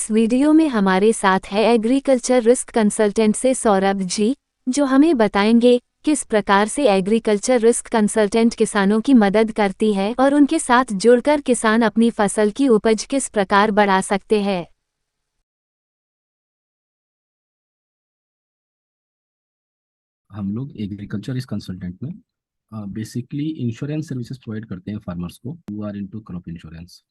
इस वीडियो में हमारे साथ है एग्रीकल्चर रिस्क कंसल्टेंट से सौरभ जी, जो हमें बताएंगे किस प्रकार से एग्रीकल्चर रिस्क कंसल्टेंट किसानों की मदद करती है और उनके साथ जुड़कर किसान अपनी फसल की उपज किस प्रकार बढ़ा सकते हैं। हम लोग एग्रीकल्चर इस कंसल्टेंट में बेसिकली इंश्योरेंस सर्विसेज प्रोवाइड करते हैं फार्मर्स को who are into crop insurance.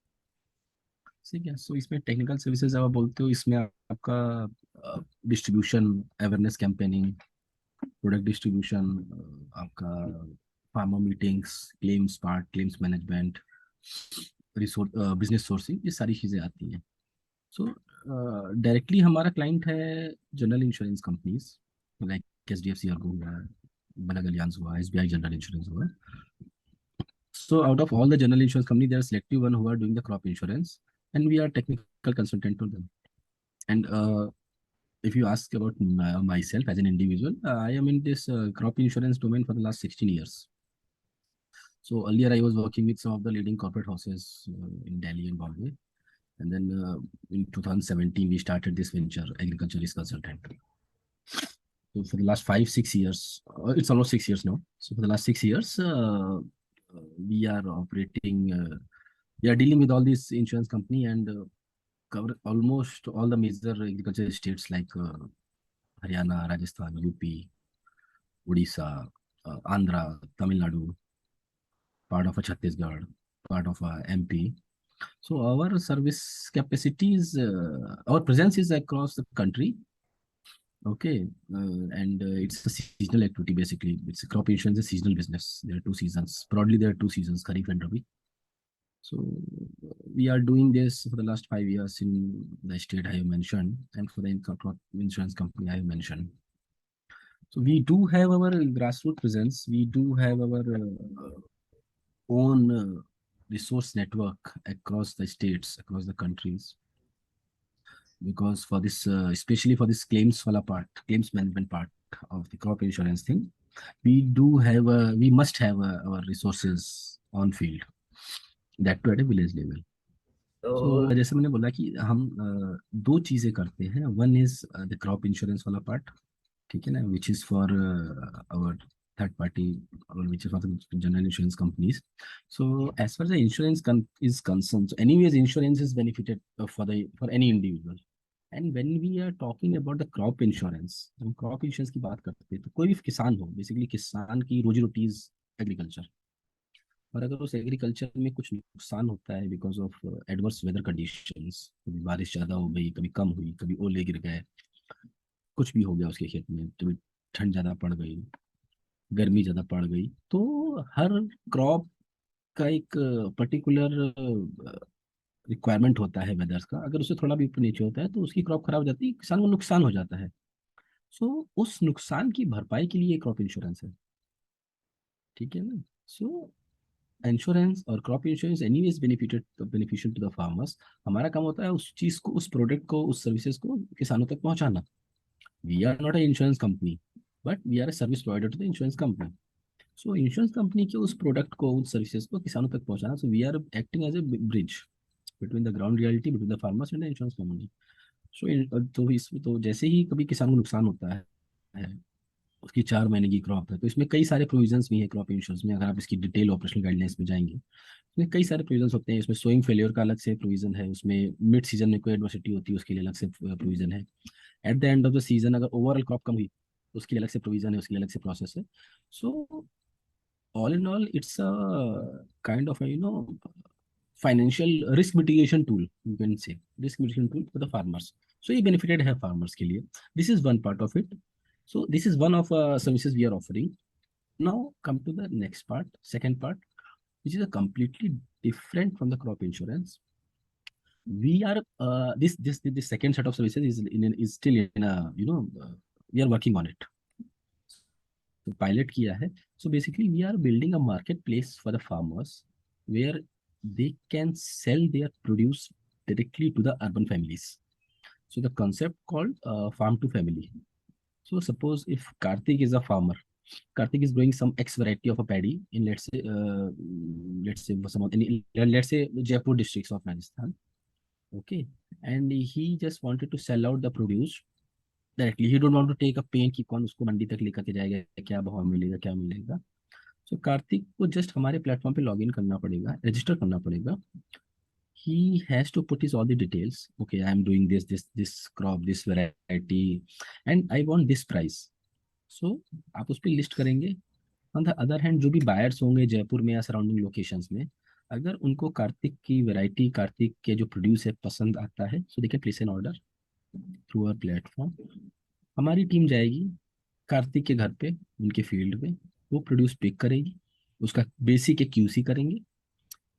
ठीक है, सो इसमें टेक्निकल सर्विसेज आप बोलते हो, इसमें आपका distribution, awareness campaigning, product distribution, आपका farmer meetings, claims part, claims management, resource, business sourcing, ये सारी चीज़ें आती हैं। सो डायरेक्टली हमारा क्लाइंट है general insurance companies like HDFC Ergo हुआ, बजाज अलियांज हुआ, SBI जनरल इंश्योरेंस हुआ। So out of all the general insurance company, there are selective one who are doing the crop insurance, and we are technical consultant to them. And if you ask about myself as an individual, I am in this crop insurance domain for the last 16 years. So earlier I was working with some of the leading corporate houses in Delhi and Bombay. And then in 2017, we started this venture, Agriculture Risk Consultant. So for the last 5 6 years, it's almost 6 years now. So for the last 6 years, we are operating. We are dealing with all these insurance company and cover almost all the major agriculture states like Haryana, Rajasthan, UP, Odisha, Andhra, Tamil Nadu, part of Chhattisgarh, part of MP. So our service capacity is, our presence is across the country. Okay, and it's a seasonal activity basically. It's a crop insurance, a seasonal business. There are two seasons. Broadly, there are two seasons, Kharif and Rabi. So we are doing this for the last 5 years in the state I have mentioned, and for the crop insurance company I have mentioned. So we do have our grassroots presence. We do have our own resource network across the states, across the countries. Because for this, especially for this claims wala part, claims management part of the crop insurance thing, we must have our resources on field, that too at a village level. तो जैसे मैंने बोला कि हम दो चीजें करते हैं। One is the crop insurance वाला पार्ट, ठीक है ना, which is for our third party और which is for the general insurance companies. So as far the insurance is concern, so anyways insurance is benefited for any individual. And when we are talking about the crop insurance, हम crop insurance की बात करते हैं तो कोई भी किसान हो, बेसिकली किसान की रोजी रोटी इज एग्रीकल्चर. और अगर उस एग्रीकल्चर में कुछ नुकसान होता है because of adverse weather conditions, कभी बारिश ज़्यादा हो गई, कभी कम हुई, कभी ओले गिर गए, कुछ भी हो गया उसके खेत में, कभी ठंड ज़्यादा पड़ गई, गर्मी ज़्यादा पड़ गई, तो हर क्रॉप का एक पर्टिकुलर रिक्वायरमेंट होता है वेदर्स का. अगर उससे थोड़ा भी ऊपर नीचे होता है तो उसकी क्रॉप खराब हो जाती है, किसान को नुकसान हो जाता है. सो उस नुकसान की भरपाई के लिए क्रॉप इंश्योरेंस है, ठीक है ना. सो इंश्योरेंस और crop insurance anyways beneficial to the farmers. हमारा काम होता है उस चीज को, उस प्रोडक्ट को, उस सर्विसेज को किसानों तक पहुंचाना. We are not a insurance company, but we are a service provider to the insurance company. So insurance company के उस प्रोडक्ट को, उस सर्विसेज को किसानों तक पहुंचाना. So we are acting as a bridge between the ground reality, between the farmers and the insurance company. So तो जैसे ही कभी किसान को नुकसान होता है, उसकी 4 महीने की क्रॉप है, तो इसमें कई सारे प्रोविजंस भी हैं क्रॉप इंश्योरेंस में. अगर आप इसकी डिटेल ऑपरेशनल गाइडलाइंस में जाएंगे, इसमें कई सारे प्रोविजंस होते हैं. इसमें सोइंग फेलियर का अलग से प्रोविजन है, उसमें मिड सीजन में कोई एडवर्सिटी होती है उसके लिए अलग से प्रोविजन है. At the end of the season अगर ओवरऑल क्रॉप कम हुई तो उसके लिए अलग से प्रोविजन है, उसके लिए अलग से प्रोसेस है. So all in all it's a kind of financial risk mitigation tool, you can say risk mitigation tool for the farmers. So ये बेनिफिटेड है फार्मर्स के लिए. This is one part of it. So this is one of services we are offering. Now come to the next part, second part, which is a completely different from the crop insurance. We are this second set of services is still in a we are working on it. So pilot किया है. So basically we are building a marketplace for the farmers where they can sell their produce directly to the urban families. So the concept called farm to family. So suppose if Karthik is a farmer, Karthik is growing some X variety of a paddy in let's say some let's say Jaipur districts of Rajasthan. Okay, and he just wanted to sell out the produce directly. He don't want to take a pain कि कौन उसको मंडी तक लेकर के जाएगा, क्या भाव मिलेगा, क्या मिलेगा. सो कार्तिक को जस्ट हमारे प्लेटफॉर्म पे लॉग इन करना पड़ेगा, रजिस्टर करना पड़ेगा. he has to put his all the details. Okay, I am doing this crop, this variety, and I want this price. So आप उस पर लिस्ट करेंगे. ऑन द अदर हैंड जो भी बायर्स होंगे जयपुर में या सराउंडिंग लोकेशंस में, अगर उनको कार्तिक की वैरायटी, कार्तिक के जो प्रोड्यूस है पसंद आता है, so they can place an order through our platform. हमारी टीम जाएगी कार्तिक के घर पे, उनके फील्ड पे, वो प्रोड्यूस पिक करेगी, उसका बेसिक एक क्यूसी करेंगे,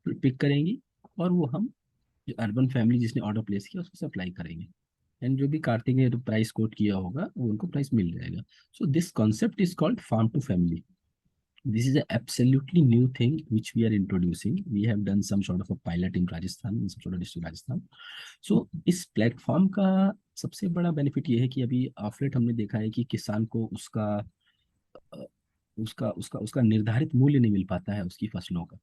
पिक करेंगी, और वो हम जो अर्बन फैमिली जिसने ऑर्डर प्लेस किया उसको सप्लाई करेंगे. एंड जो भी कार्तिक ने प्राइस कोट किया होगा वो उनको प्राइस मिल जाएगा. So this concept is called farm to family. This is an absolutely new thing which we are introducing. We have done some sort of a pilot in Rajasthan, in some sort of district Rajasthan. So इस platform का सबसे बड़ा benefit ये है कि अभी ऑफलेट हमने देखा है कि किसान को उसका अ, उसका उसका उसका निर्धारित मूल्य नहीं मिल पाता है उसकी फसलों का.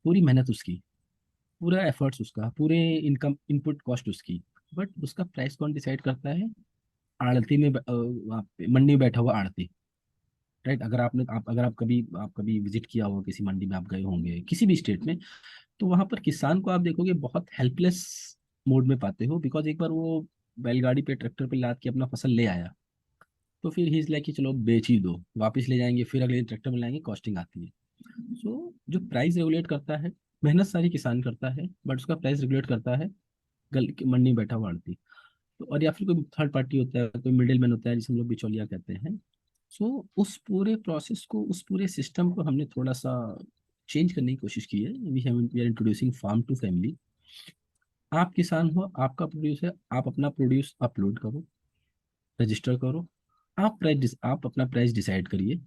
पूरी मेहनत उसकी, पूरा एफर्ट्स उसका, पूरे इनकम इनपुट कॉस्ट उसकी, बट उसका प्राइस कौन डिसाइड करता है? आड़ती में वहाँ पे मंडी में बैठा हुआ आड़ती. राइट. अगर आप कभी विजिट किया हो किसी मंडी में, आप गए होंगे किसी भी स्टेट में, तो वहां पर किसान को आप देखोगे बहुत हेल्पलेस मोड में पाते हो. बिकॉज एक बार वो बैलगाड़ी पे, ट्रैक्टर पे लाद के अपना फसल ले आया, तो फिर ही इज लाइक कि चलो बेच ही दो, वापस ले जाएंगे, फिर अगले दिन ट्रैक्टर में लाएंगे, कॉस्टिंग आती है. सो जो प्राइस रेगुलेट करता है, मेहनत सारी किसान करता है, बट उसका प्राइस रेगुलेट करता है गल मंडी में बैठा हुआ आड़ती. तो और या फिर कोई थर्ड पार्टी होता है, कोई मिडिल मैन होता है जिसे हम लोग बिचौलिया कहते हैं. सो उस पूरे प्रोसेस को, उस पूरे सिस्टम को हमने थोड़ा सा चेंज करने की कोशिश की है. We are introducing farm to family. आप किसान हो, आपका प्रोड्यूस है, आप अपना प्रोड्यूस अपलोड करो, रजिस्टर करो, आप अपना प्राइस डिसाइड करिए.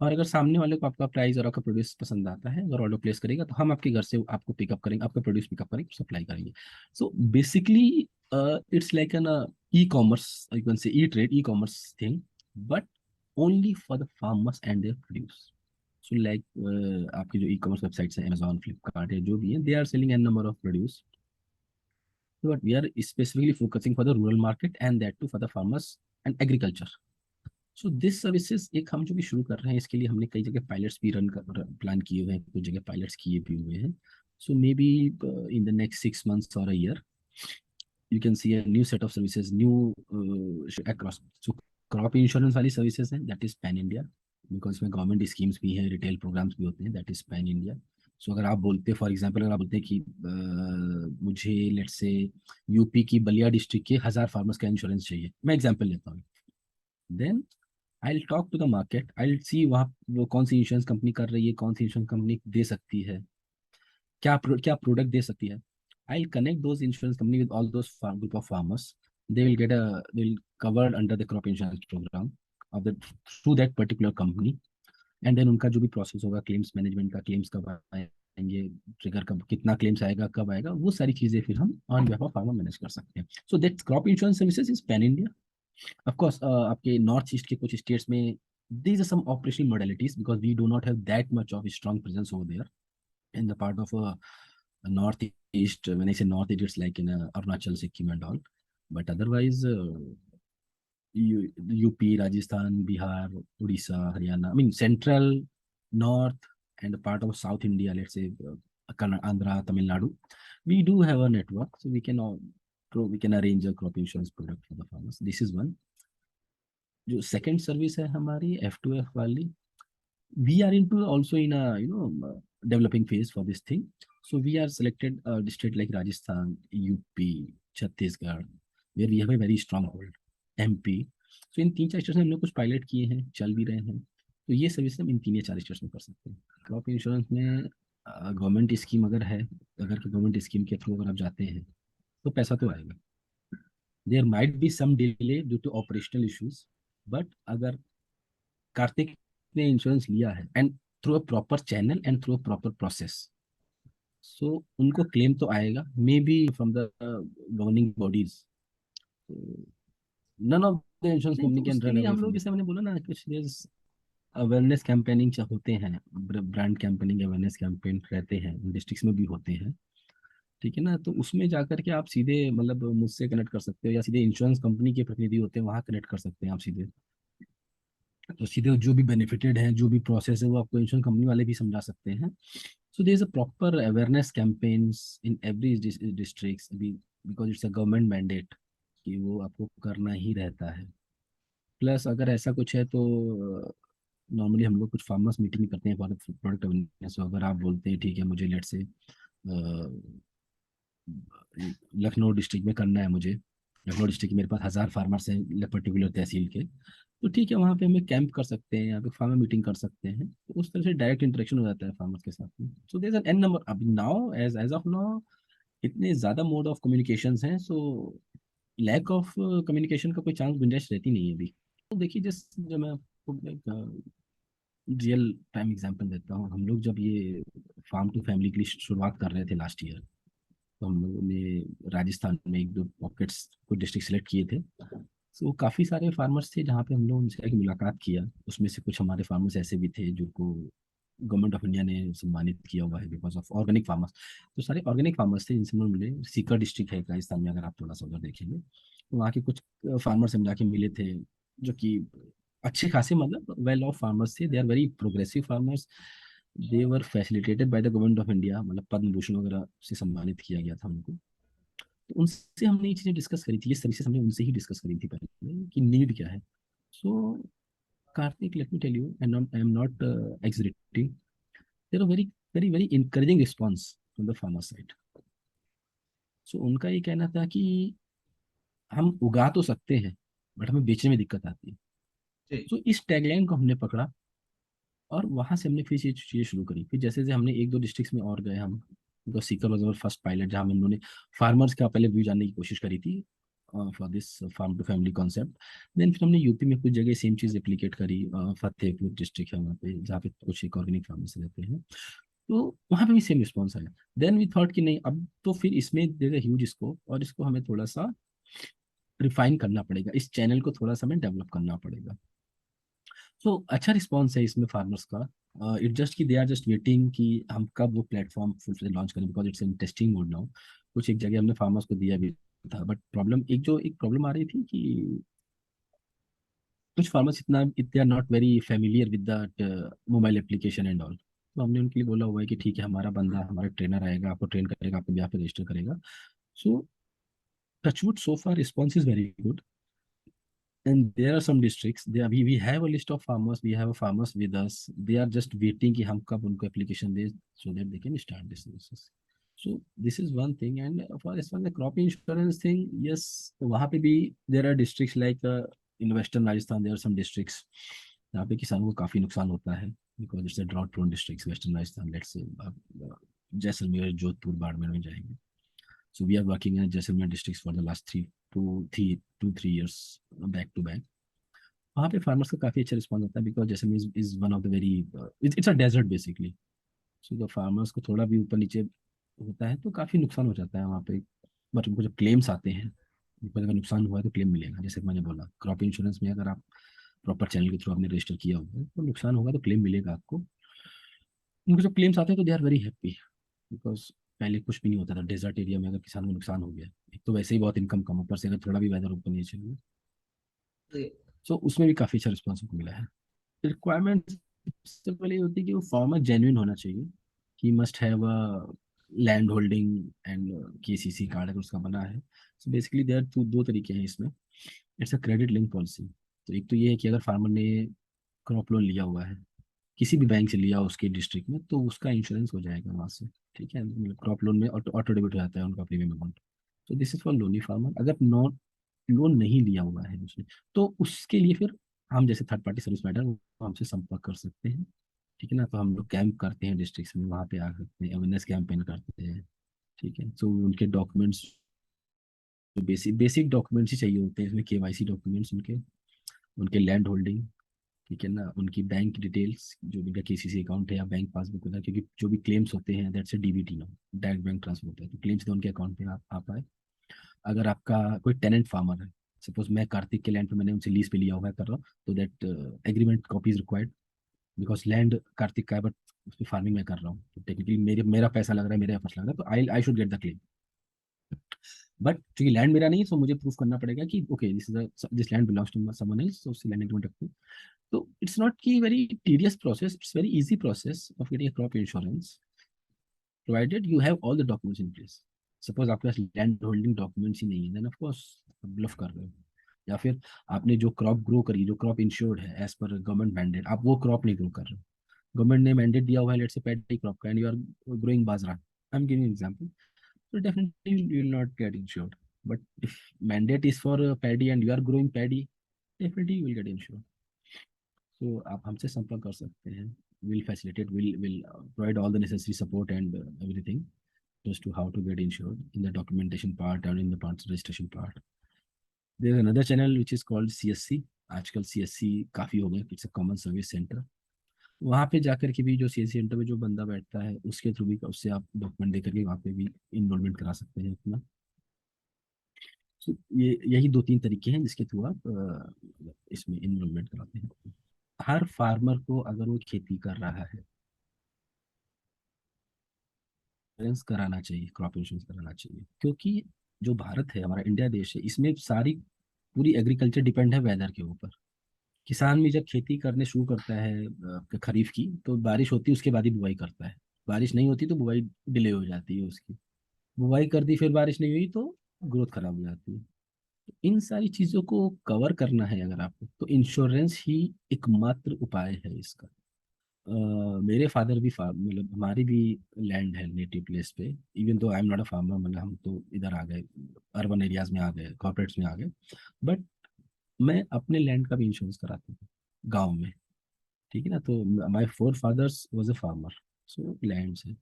और अगर सामने वाले को आपका प्राइस और आपका प्रोड्यूस पसंद आता है, अगर ऑर्डर प्लेस करेगा, तो हम आपके घर से आपको पिकअप करेंगे, आपका प्रोड्यूस पिकअप करेंगे, सप्लाई करेंगे. So basically it's like an e commerce, you can say e trade, e commerce thing, but only for the farmers and their produce. So like आपकी जो ई कॉमर्स वेबसाइट्स हैं, Amazon, Flipkart है, जो भी है, they are selling n number of produce, but we are specifically focusing for the rural market and that too for the farmers and agriculture. So this services एक हम जो भी शुरू कर रहे हैं, इसके लिए हमने कई जगह पायलट्स भी रन कर प्लान किए हुए हैं, कुछ जगह पायलट्स किए भी हुए हैं. So maybe in the next 6 months or a year you can see a new set of services, new across. So crop insurance वाली सर्विसेज हैं, that is pan India, because इसमें गवर्नमेंट स्कीम्स भी हैं, retail programmes भी होते हैं, that is pan India. सो अगर आप बोलते, फॉर एग्जांपल अगर आप बोलते हैं कि मुझे लेट्स से यूपी की बलिया डिस्ट्रिक्ट के 1,000 फार्मर्स का इंश्योरेंस चाहिए, मैं एग्जांपल लेता हूँ, then I will talk to the market, I will see वहाँ वो कौन सी इंश्योरेंस कंपनी कर रही है, कौन सी इंश्योरेंस कंपनी दे सकती है, क्या प्रोडक्ट दे सकती है. I will connect those insurance company with all those group of farmers. They will covered under the crop insurance program of the through that particular company. And then उनका जो भी process होगा, क्लेम्स मैनेजमेंट का, claims कब आएंगे, trigger कब, कितना claims आएगा, कब आएगा, वो सारी चीजें फिर हम on behalf of farmer manage कर सकते हैं. So that crop insurance services is pan India. Of course, आपके नॉर्थ ईस्ट के कुछ स्टेट्स में these are some operational modalities because we do not have that much of a strong presence over there in the part of northeast. When I say northeast, it's like in Arunachal, Sikkim and all. But otherwise, UP, Rajasthan, Bihar, Odisha, Haryana, I mean central, north, and a part of South India, let's say Andhra, Tamil Nadu, we do have a network, so we can arrange a crop insurance product for the farmers. This is one. जो second service है हमारी F2F वाली, we are into also in a developing phase for this thing. So we are selected state like Rajasthan, UP, Chhattisgarh, where we have a very strong hold, MP. So in 3-4 states में हमने कुछ pilot किए हैं, चल भी रहे हैं. तो ये सर्विस हम इन 3 या 4 स्टेट्स में कर सकते हैं. क्रॉप इंश्योरेंस में गवर्नमेंट स्कीम अगर है, अगर गवर्नमेंट स्कीम के थ्रू अगर आप जाते हैं तो पैसा तो आएगा. There might be some delay due to operational issues, but अगर कार्तिक ने इंश्योरेंस लिया है and through a proper channel and through a proper process, so उनको क्लेम तो आएगा, maybe from the governing bodies. None of the insurance company can run away. हम लोग जैसे मैंने बोला ना, कुछ अवेयरनेस कैंपेनिंग होते हैं, ब्रांड कैंपेनिंग अवेयरनेस कैंपेन रहते हैं, डिस्ट्रिक्ट्स में भी होते हैं. ठीक है ना, तो उसमें जाकर के आप सीधे मतलब मुझसे कनेक्ट कर सकते हो, या सीधे इंश्योरेंस कंपनी के प्रतिनिधि होते हैं वहाँ कनेक्ट कर सकते हैं आप सीधे। तो सीधे जो भी बेनिफिटेड है, जो भी प्रोसेस है, वो आपको इंश्योरेंस कंपनी वाले भी समझा सकते हैं। So there is a proper awareness campaigns in every district अभी, because it's a government mandate कि वो आपको करना ही रहता है। प्लस अगर ऐसा कुछ है तो नॉर्मली हम लोग कुछ फार्मर्स मीटिंग करते हैं फॉर प्रोडक्ट अवेयरनेस। अगर आप बोलते हैं ठीक है मुझे लेट से लखनऊ डिस्ट्रिक्ट में करना है, मुझे लखनऊ डिस्ट्रिक्ट मेरे पास 1,000 फार्मर्स हैं पर्टिकुलर तहसील के, तो ठीक है वहाँ पे हमें कैंप कर सकते हैं, यहाँ पे फार्मर मीटिंग कर सकते हैं, तो उस तरह से डायरेक्ट इंटरेक्शन हो जाता है फार्मर्स के साथ में। सो देयर एन नंबर अभी now as as of now इतने ज़्यादा मोड ऑफ कम्युनिकेशंस हैं, सो लैक ऑफ कम्युनिकेशन का कोई चांस गुंजाइश रहती नहीं है अभी। तो देखिए जिस जब मैं आपको एक रियल टाइम एग्जांपल देता हूँ, हम लोग जब ये फार्म टू फैमिली की शुरुआत कर रहे थे लास्ट ईयर, तो हम लोगों ने राजस्थान में एक दो पॉकेट्स को डिस्ट्रिक्ट सेलेक्ट किए थे। तो काफ़ी सारे फार्मर्स थे जहाँ पे हम लोग उनसे एक मुलाकात किया। उसमें से कुछ हमारे फार्मर्स ऐसे भी थे जिनको गवर्नमेंट ऑफ इंडिया ने सम्मानित किया हुआ है बिकॉज ऑफ ऑर्गेनिक फार्मर्स। तो सारे ऑर्गेनिक फार्मर्स थे जिनसे हम लोग मिले। सीकर डिस्ट्रिक्ट है राजस्थान में, अगर आप थोड़ा सा उधर देखेंगे तो वहाँ के कुछ फार्मर्स हम जाके मिले थे, जो कि अच्छे खासे मतलब वेल ऑफ फार्मर्स थे। They are very progressive farmers. They were facilitated by the government of India, मतलब पद्म भूषण वगैरह से सम्मानित किया गया था उनको। तो उनसे हमने ये चीज़ें डिस्कस करी थी, ये सर्विसेज हमने उनसे ही डिस्कस करी थी पहले कि नीड क्या है। So Kartik, let me tell you, and I am not exaggerating, there are very very very encouraging response from the farmer side. सो उनका ये कहना था कि हम उगा तो सकते हैं बट हमें बेचने में दिक्कत आती है। जी। सो इस टैगलाइन को हमने पकड़ा और वहां से हमने फिर ये चीज़ें शुरू करी। फिर जैसे जैसे हमने एक दो डिस्ट्रिक्ट्स में और गए हम, तो Sikar was our first pilot जहाँ हम लोगों ने फार्मर्स का पहले व्यू जानने की कोशिश करी थी for this farm to family concept. Then फिर हमने यूपी में कुछ जगह सेम चीज़ एप्लीकेट करी। फतेहपुर डिस्ट्रिक्ट है वहाँ पे जहाँ पे कुछ एक ऑर्गेनिक फार्मर्स रहते हैं, तो वहाँ पे भी सेम रिस्पॉन्स आया। देन वी थॉट कि नहीं, अब तो फिर इसमें देगा ह्यूज स्कोप और इसको हमें थोड़ा सा रिफाइन करना पड़ेगा, इस चैनल को थोड़ा सा हमें डेवलप करना पड़ेगा। सो अच्छा रिस्पॉन्स है इसमें फार्मर्स का। इट जस्ट कि दे आर जस्ट वेटिंग कि हम कब वो प्लेटफॉर्म फुल से लॉन्च करें, because it's in testing mode now. कुछ एक जगह हमने फार्मर्स को दिया भी था, बट प्रॉब्लम एक प्रॉब्लम आ रही थी कि कुछ फार्मर्स इतना they are not very familiar with the mobile application and all. तो हमने उनके लिए बोला हुआ है कि ठीक है हमारा बंदा, हमारा ट्रेनर आएगा, आपको ट्रेन करेगा, आपको यहाँ पे रजिस्टर करेगा। So touchwood so far response is very good. And there are some districts, they are, we have a list of farmers, we have a farmers with us, they are just waiting कि हम कब उनको application they so that they can start this process. So this is one thing. And for as far as the crop insurance thing, yes, वहाँ पे भी there are districts like in western Rajasthan there are some districts जहाँ पे किसानों को काफी नुकसान होता है because it's a drought prone districts western Rajasthan, let's say Jaisalmer, Jodhpur, Barmer में जाएंगे। So we are working in Jaisalmer districts for the last 3 years back to back. वहाँ पे फार्मर्स का काफ़ी अच्छा रिस्पॉन्स आता है because Jaisalmer is one of the very, it's a desert basically. So the farmers को थोड़ा भी ऊपर नीचे होता है तो काफ़ी नुकसान हो जाता है वहाँ पे। बट उनको जब क्लेम्स आते हैं, उनको अगर नुकसान हुआ है तो क्लेम मिलेगा। जैसे कि मैंने बोला क्रॉप इंश्योरेंस में अगर आप प्रॉपर चैनल के थ्रू आपने रजिस्टर किया होगा तो नुकसान होगा तो क्लेम मिलेगा आपको। उनको जब क्लेम्स आते हैं तो they are very happy because पहले कुछ भी नहीं होता था डेजर्ट एरिया में। अगर किसान को नुकसान हो गया, एक तो वैसे ही बहुत इनकम कम, ऊपर से अगर थोड़ा भी वेदर ऊपर नीचे हुआ, जी। सो उसमें भी काफ़ी अच्छा रिस्पॉन्स मिला है। रिक्वायरमेंट सबसे पहले ये होती है कि वो फार्मर जेन्युइन होना चाहिए, कि must have a land holding and KCC card अगर उसका बना है। सो बेसिकली देयर दो तरीके हैं इसमें। It's a credit link policy. तो एक तो ये है कि अगर फार्मर ने क्रॉप लोन लिया हुआ है, किसी भी बैंक से लिया हो उसके डिस्ट्रिक्ट में, तो उसका इंश्योरेंस हो जाएगा वहाँ से। ठीक है, मतलब क्रॉप लोन में ऑटो डेबिट हो जाता है उनका प्रीमियम अमाउंट। तो this is for Loni farmer. अगर नॉन लोन नहीं लिया हुआ है उसने, तो उसके लिए फिर हम जैसे थर्ड पार्टी सर्विस प्रोवाइडर वो हमसे संपर्क कर सकते हैं। ठीक है ना, तो हम लोग कैंप करते हैं डिस्ट्रिक्ट में, वहाँ पे आ सकते हैं, अवेयरनेस कैंपेन करते हैं। ठीक है, तो उनके डॉक्यूमेंट्स, जो बेसिक बेसिक डॉक्यूमेंट्स ही चाहिए होते हैं इसमें, केवाईसी डॉक्यूमेंट्स उनके, उनके लैंड होल्डिंग, ठीक है ना, उनकी बैंक डिटेल्स, जो भी उनका केसीसी अकाउंट है या बैंक पासबुक होता है, क्योंकि जो भी क्लेम्स होते हैं दैट्स ए डीबीटी ना, डायरेक्ट बैंक ट्रांसफर होता है, तो क्लेम्स तो उनके अकाउंट पे आ पाए। अगर आपका कोई टेनेंट फार्मर है, सपोज मैं कार्तिक के लैंड पे मैंने उनसे लीज पे लिया हुआ है कर रहा हूँ, तो that agreement copy is required because land Kartik का है बट उस पर फार्मिंग मैं कर रहा हूँ, तो टेक्निकली मेरा पैसा लग रहा है, मेरे एफर्ट्स लग रहा है, तो I should get the claim. But चूंकि लैंड मेरा नहीं है, तो मुझे प्रूफ करना पड़ेगा कि okay this land belongs to someone else, तो उससे लैंड एग्रीमेंट रखते हैं। तो इट्स नॉट की very tedious process, it's very easy process of getting crop insurance, provided you have all the documents in place. Suppose आपके पास land holding documents ही नहीं है, देन ऑफ कोर्स ब्लफ कर रहे हो। या फिर आपने जो क्रॉप ग्रो करी, जो क्रॉप इंश्योर्ड है एज पर गवर्नमेंट मैंडेट, आप वो क्रॉप नहीं ग्रो कर रहे हो। गवर्नमेंट ने मैंडेट दिया हुआ है, लेट्स से पैडी क्रॉप का, and you are growing bajra, I am giving example, so definitely you will not get insured. But if mandate is for paddy and you are growing paddy, definitely you will get insured. So आप हमसे संपर्क कर सकते हैं, will facilitate, will provide all the necessary support and everything as to how to get insured in the documentation part and in the parts registration part. There is another channel which is called CSC. आजकल CSC काफ़ी हो गए, it's a common service centre. वहाँ पे जाकर के भी जो CSC सेंटर में जो बंदा बैठता है, उसके थ्रू भी उससे आप डॉक्यूमेंट दे करके वहाँ पे भी इनरोलमेंट करा सकते हैं अपना। तो ये यही 2-3 तरीके हैं जिसके थ्रू आप इसमें इनरोलमेंट कराते हैं। हर फार्मर को अगर वो खेती कर रहा है, इंश्योरेंस कराना चाहिए, क्रॉप इंश्योरेंस कराना चाहिए, क्योंकि जो भारत है, हमारा इंडिया देश है, इसमें सारी पूरी एग्रीकल्चर डिपेंड है वेदर के ऊपर। किसान भी जब खेती करने शुरू करता है खरीफ की, तो बारिश होती है उसके बाद ही बुआई करता है। बारिश नहीं होती तो बुआई डिले हो जाती है उसकी। बुआई कर दी, फिर बारिश नहीं हुई तो ग्रोथ खराब हो जाती है। इन सारी चीजों को कवर करना है अगर आपको, तो इंश्योरेंस ही एकमात्र उपाय है इसका। मेरे फादर भी मतलब हमारी भी लैंड है नेटिव प्लेस पे, इवन तो आई एम नॉट अ फार्मर, मतलब हम तो इधर आ गए, अर्बन एरियाज में आ गए, कॉर्पोरेट्स में आ गए। बट मैं अपने लैंड का भी इंश्योरेंस कराता हूँ गाँव में, ठीक है ना। तो my forefathers was a farmer, so land है।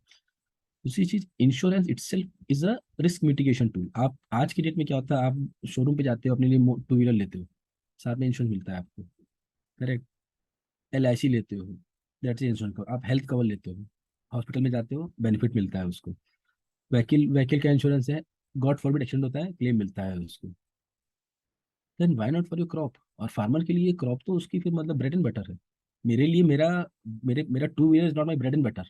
दूसरी चीज, insurance itself is a risk mitigation tool. आप आज की डेट में क्या होता है, आप शोरूम पे जाते हो, अपने लिए टू व्हीलर लेते हो, साथ में इंश्योरेंस मिलता है आपको, करेक्ट। LIC लेते हो, दैट्स इंश्योरेंस कवर। आप हेल्थ कवर लेते हो, हॉस्पिटल में जाते हो, बेनिफिट मिलता है उसको। व्हीकल व्हीकल का इंश्योरेंस है, गॉड फॉरबिड एक्सीडेंट होता है, क्लेम मिलता है उसको। Then why not for your crop. और फार्मर के लिए क्रॉप तो उसकी फिर मतलब ब्रेड एंड बटर है। मेरे लिए मेरा two wheeler is not my bread and butter,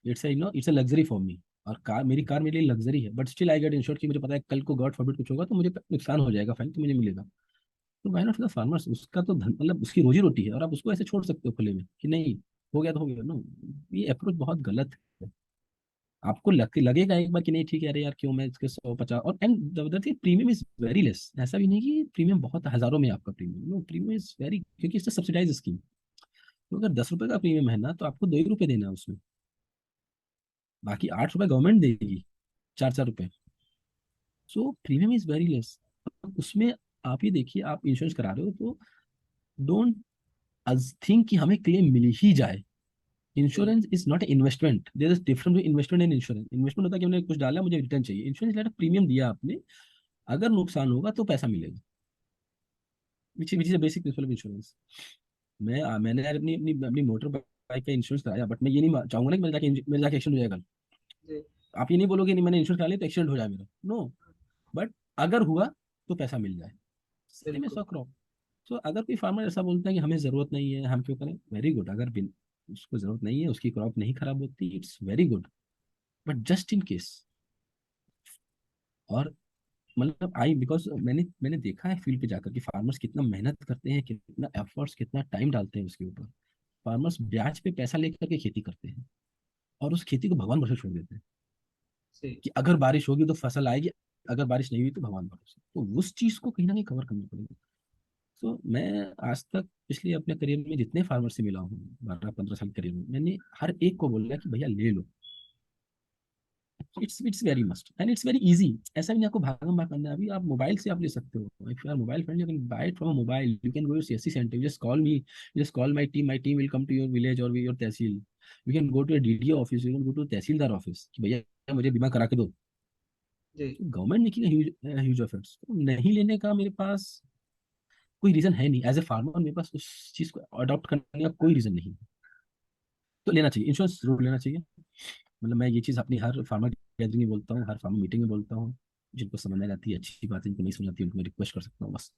it's a luxury for me. और मेरी कार मेरे लिए लग्जरी है, but still I get ensure कि मुझे पता है कल को गॉड फॉरबिड कुछ होगा तो मुझे नुकसान हो जाएगा, फाइन, तो मुझे मिलेगा। तो why not for the farmers, उसका तो धन, मतलब उसकी रोजी रोटी है, और आप उसको ऐसे छोड़ सकते हो खुले में कि नहीं, हो गया तो हो गया। नो, ये अप्रोच बहुत गलत है। आपको लगेगा एक बार कि नहीं ठीक है, अरे यार क्यों मैं इसके 150, और and the thing, premium is very less. ऐसा भी नहीं कि प्रीमियम बहुत हजारों में है आपका premium, no, premium is very, क्योंकि इससे सब्सिडाइज स्कीम। तो अगर 10 रुपए का प्रीमियम है ना, तो आपको 2 ही रुपए देना है उसमें, बाकी 8 रुपए गवर्नमेंट देगी, 4-4 रुपए। सो प्रीमियम इज वेरी लेस। उसमें आप ये देखिए, आप इंश्योरेंस करा रहे हो तो डोंट थिंक कि हमें क्लेम मिल ही जाए। जी insurance is not investment, there is difference between investment and insurance. Investment होता है कि हमने कुछ डाला, मुझे रिटर्न चाहिए। इंश्योरेंस लाइक प्रीमियम दिया आपने, अगर नुकसान होगा तो पैसा मिलेगा, which is basic principle of insurance. मैंने यार अपनी अपनी अपनी मोटर बाइक का इंश्योरेंस कराया, बट मैं ये नहीं चाहूंगा ना कि मेरे जाके एक्सीडेंट हो जाएगा। जी आप ये नहीं बोलोगे नहीं मैंने इंश्योरेंस करा लिया तो एक्सीडेंट हो जाए मेरा, नो। बट अगर हुआ तो पैसा मिल जाए, सेम बिल्कुल। ऐसा क्रॉप। सो अगर कोई फार्मर ऐसा बोलता है कि हमें जरूरत नहीं है, हम क्यों करें, वेरी गुड। अगर उसको जरूरत नहीं है, उसकी क्रॉप नहीं खराब होती, it's very good. But just in case, और मतलब आई बिकॉज मैंने देखा है फील्ड पे जाकर कि फार्मर्स कितना मेहनत करते हैं, कितना एफर्ट्स, कितना टाइम डालते हैं उसके ऊपर। फार्मर्स ब्याज पे पैसा लेकर के खेती करते हैं, और उस खेती को भगवान भरोसे छोड़ देते हैं जी कि अगर बारिश होगी तो फसल आएगी, अगर बारिश नहीं हुई तो भगवान भरोसे। तो उस चीज को कहीं ना कहीं कवर करना पड़ेगा। तो मैं आज तक पिछले अपने करियर में जितने फार्मर से मिला हूँ, 12-15 साल करियर में, मैंने हर एक को बोला कि भैया ले लो, it's very must and it's very easy. ऐसा भी नहीं आपको भागम भाग करना है, अभी आप मोबाइल से आप ले सकते हो। If you are mobile friend, you can buy it from a mobile, you can go to CSC center, just call me, just call my team will come to your village और your tehsil. You can go to DDO office, you can go to tehsildar office कि भैया मुझे बीमा करा के दो। जी government making huge efforts, तो नहीं लेने का मेरे पास कोई रीजन है नहीं। एज ए फार्मर मेरे पास उस चीज को अडॉप्ट करने का कोई रीजन नहीं है। तो लेना चाहिए, इंश्योरेंस जरूर लेना चाहिए। मतलब मैं ये चीज़ अपनी हर फार्मर गैदरिंग में बोलता हूँ, हर फार्मर मीटिंग में बोलता हूँ। जिनको समझ में आती है अच्छी बात है, जिनको नहीं समझ आती है उनको मैं रिक्वेस्ट कर सकता हूँ बस।